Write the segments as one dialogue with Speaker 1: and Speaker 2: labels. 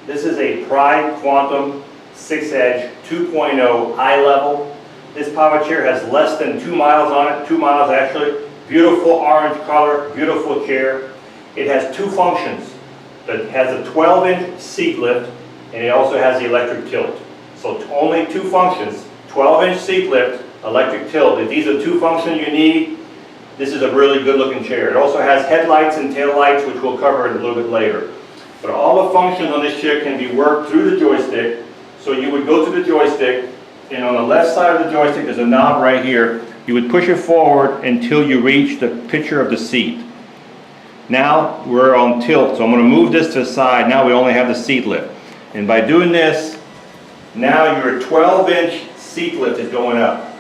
Speaker 1: This is a Pride Quantum 6-edge 2.0 iLevel. This power chair has less than 2 miles on it, 2 miles actually. Beautiful orange color, beautiful chair. It has two functions. It has a 12-inch seat lift, and it also has the electric tilt. So only two functions, 12-inch seat lift, electric tilt. If these are two functions you need, this is a really good looking chair. It also has headlights and tail lights, which we'll cover a little bit later. But all the functions on this chair can be worked through the joystick. So you would go to the joystick, and on the left side of the joystick there's a knob right here. You would push it forward until you reach the picture of the seat. Now we're on tilt, so I'm going to move this to the side. Now we only have the seat lift. And by doing this, now your 12-inch seat lift is going up.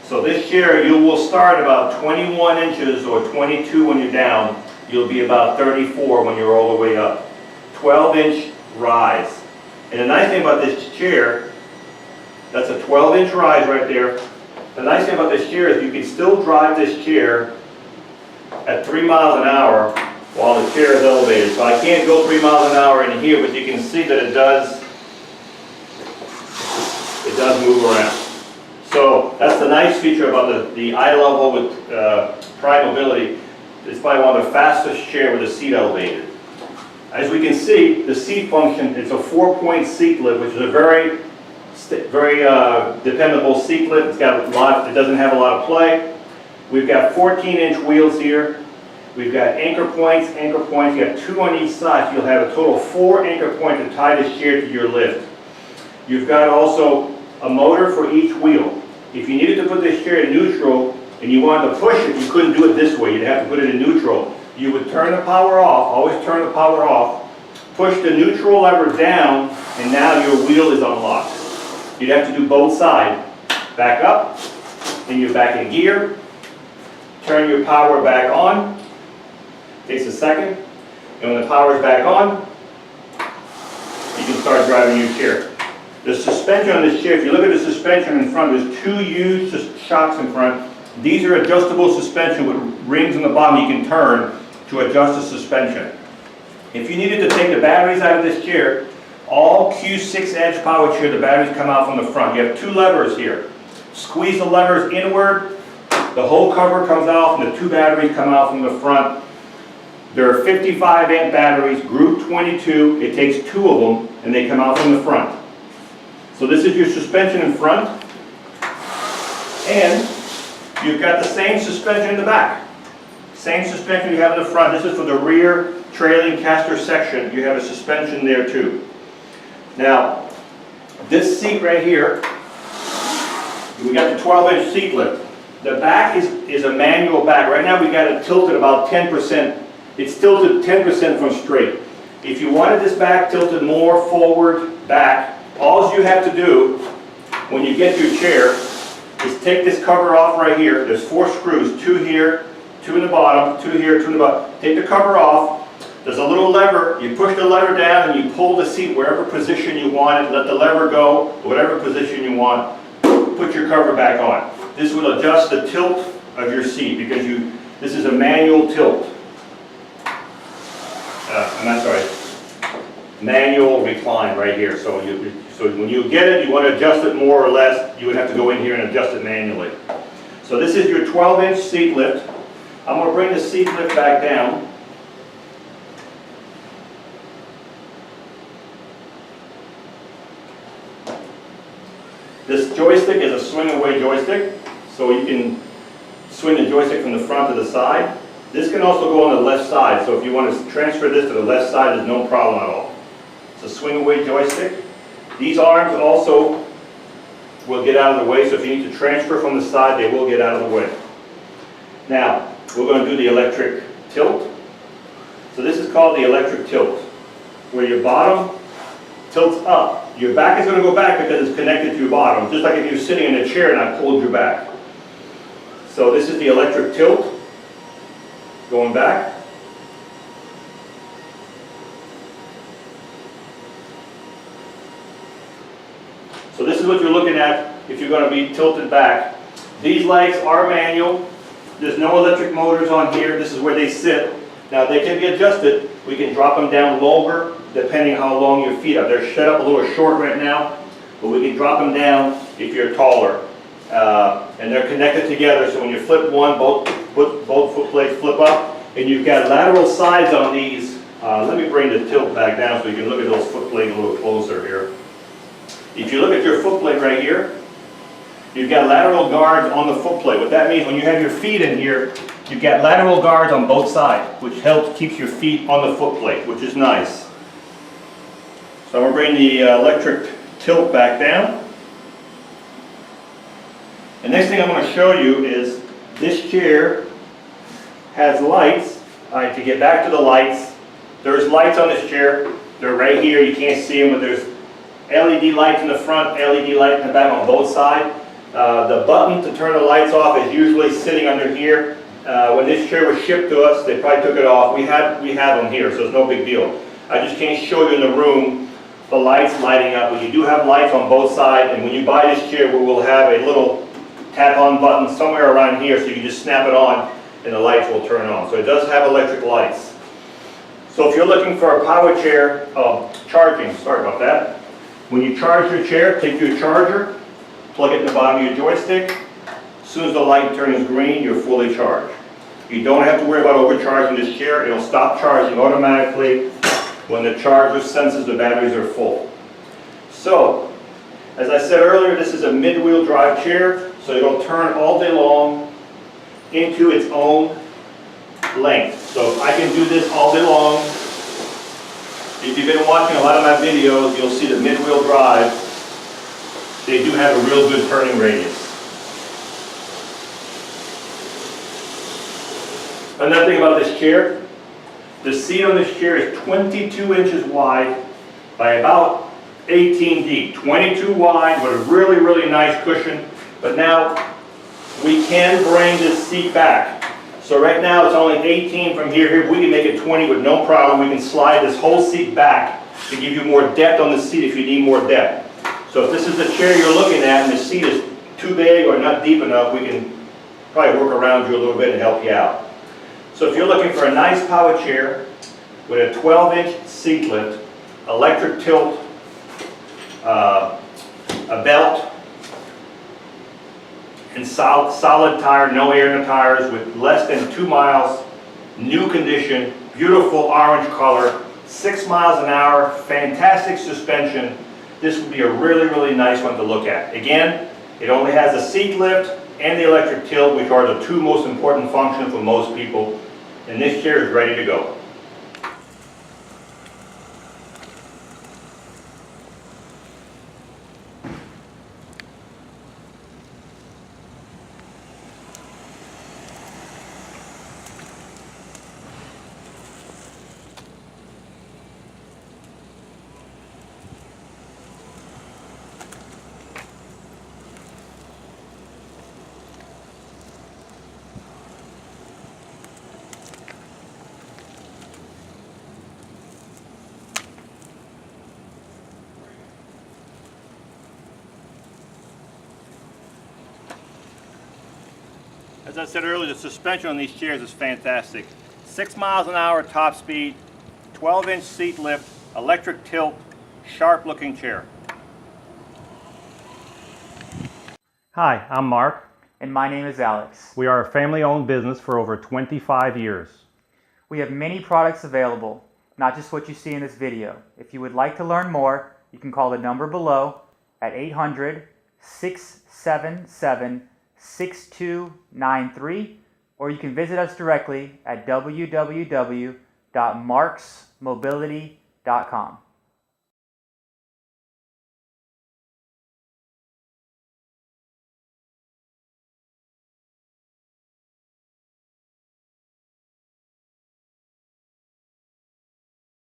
Speaker 1: So this chair, you will start about 21 inches or 22 when you're down. You'll be about 34 when you're all the way up. 12-inch rise. And the nice thing about this chair, that's a 12-inch rise right there. The nice thing about this chair is you can still drive this chair at 3 miles an hour while the chair is elevated. So I can't go 3 miles an hour in here, but you can see that it does move around. So that's the nice feature about the iLevel with Pride Mobility. It's probably one of the fastest chairs with the seat elevated. As we can see, the seat function, it's a 4-point seat lift, which is a very dependable seat lift. It's got a lot, it doesn't have a lot of play. We've got 14-inch wheels here. We've got anchor points. You have 2 on each side, so you'll have a total of 4 anchor points to tie this chair to your lift. You've got also a motor for each wheel. If you needed to put this chair in neutral and you wanted to push it, you couldn't do it this way. You'd have to put it in neutral. You would turn the power off, always turn the power off, push the neutral lever down, and now your wheel is unlocked. You'd have to do both sides. Back up, then you're back in gear. Turn your power back on. Takes a second. And when the power is back on, you can start driving your chair. The suspension on this chair, if you look at the suspension in front, there's 2 huge shocks in front. These are adjustable suspension with rings on the bottom you can turn to adjust the suspension. If you needed to take the batteries out of this chair, all Q6-edge power chair, the batteries come out from the front. You have 2 levers here. Squeeze the levers inward, the whole cover comes off, and the 2 batteries come out from the front. There are 55 amp batteries, group 22. It takes 2 of them, and they come out from the front. So this is your suspension in front, and you've got the same suspension in the back. Same suspension you have in the front. This is for the rear trailing caster section. You have a suspension there too. Now, this seat right here, we got the 12-inch seat lift. The back is a manual back. Right now we got it tilted about 10%. It's tilted 10% from straight. If you wanted this back tilted more forward, back, all you have to do when you get your chair is take this cover off right here. There's 4 screws, 2 here, 2 in the bottom, 2 here, 2 in the bottom. Take the cover off. There's a little lever. You push the lever down and you pull the seat wherever position you want it. Let the lever go, whatever position you want. Put your cover back on. This will adjust the tilt of your seat because this is a manual tilt. I'm sorry, manual recline right here. So when you get it, you want to adjust it more or less, you would have to go in here and adjust it manually. So this is your 12-inch seat lift. I'm going to bring the seat lift back down. This joystick is a swing-away joystick, so you can swing the joystick from the front to the side. This can also go on the left side, so if you want to transfer this to the left side, there's no problem at all. It's a swing-away joystick. These arms also will get out of the way, so if you need to transfer from the side, they will get out of the way. Now, we're going to do the electric tilt. So this is called the electric tilt, where your bottom tilts up. Your back is going to go back because it's connected to your bottom, just like if you're sitting in a chair and I pulled your back. So this is the electric tilt, going back. So this is what you're looking at if you're going to be tilted back. These legs are manual. There's no electric motors on here. This is where they sit. Now they can be adjusted. We can drop them down lower depending how long your feet are. They're set up a little short right now, but we can drop them down if you're taller. And they're connected together, so when you flip one, both foot plates flip up, and you've got lateral sides on these. Let me bring the tilt back down so you can look at those foot plates a little closer here. If you look at your foot plate right here, you've got lateral guards on the foot plate. What that means, when you have your feet in here, you've got lateral guards on both sides, which helps keep your feet on the foot plate, which is nice. So I'm going to bring the electric tilt back down. The next thing I'm going to show you is this chair has lights. To get back to the lights, there's lights on this chair. They're right here. You can't see them, but there's LED lights in the front, LED lights in the back on both sides. The button to turn the lights off is usually sitting under here. When this chair was shipped to us, they probably took it off. We have them here, so it's no big deal. I just can't show you in the room the lights lighting up, but you do have lights on both sides, and when you buy this chair, we will have a little tap-on button somewhere around here, so you can just snap it on, and the lights will turn on. So it does have electric lights. So if you're looking for a power chair, charging, sorry about that. When you charge your chair, take your charger, plug it in the bottom of your joystick. As soon as the light turns green, you're fully charged. You don't have to worry about overcharging this chair. It'll stop charging automatically when the charger senses the batteries are full. So, as I said earlier, this is a mid-wheel drive chair, so it'll turn all day long into its own length. So I can do this all day long. If you've been watching a lot of my videos, you'll see the mid-wheel drive. They do have a real good turning radius. Another thing about this chair, the seat on this chair is 22 inches wide by about 18 deep. 22 wide with a really, really nice cushion. But now we can bring this seat back. So right now it's only 18 from here. We can make it 20 with no problem. We can slide this whole seat back to give you more depth on the seat if you need more depth. So if this is the chair you're looking at and the seat is too big or not deep enough, we can probably work around you a little bit and help you out. So if you're looking for a nice power chair with a 12-inch seat lift, electric tilt, a belt, and solid tire, no air in the tires, with less than 2 miles, new condition, beautiful orange color, 6 miles an hour, fantastic suspension. This would be a really, really nice one to look at. Again, it only has a seat lift and the electric tilt, which are the two most important functions for most people. And this chair is ready to go. As I said earlier, the suspension on these chairs is fantastic. 6 miles an hour top speed, 12-inch seat lift, electric tilt, sharp looking chair. Hi, I'm Mark.
Speaker 2: And my name is Alex.
Speaker 1: We are a family-owned business for over 25 years.
Speaker 2: We have many products available, not just what you see in this video. If you would like to learn more, you can call the number below at 800-677-6293, or you can visit us directly at www.marksmobility.com.